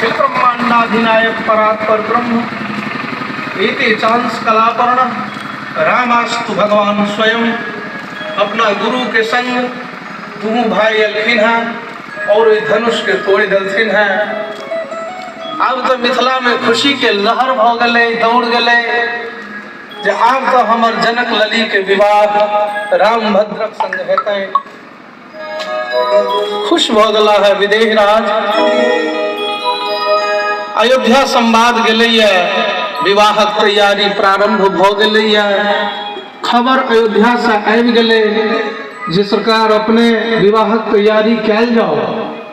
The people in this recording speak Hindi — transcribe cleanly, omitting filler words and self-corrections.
अखिल ब्रह्मांडाधिनायक परात्पर ब्रह्म एते चांस कलापर्ण रामास्तु भगवान स्वयं। अपना गुरु के संग दोनों भाई अलखिन है और धनुष के तोड़ दलथिन है। अब तो मिथिला में खुशी के लहर भ गले, दौड़ गले जे आब तो हमर जनक लली के विवाह राम भद्रक संग हेतै। खुश भ गला है विदेह राज। अयोध्या संवाद गेलैया, विवाहक तैयारी प्रारंभ भ गेलैया। खबर अयोध्या से आबि गेलै जे सरकार अपने विवाहक तैयारी कैल जाओ।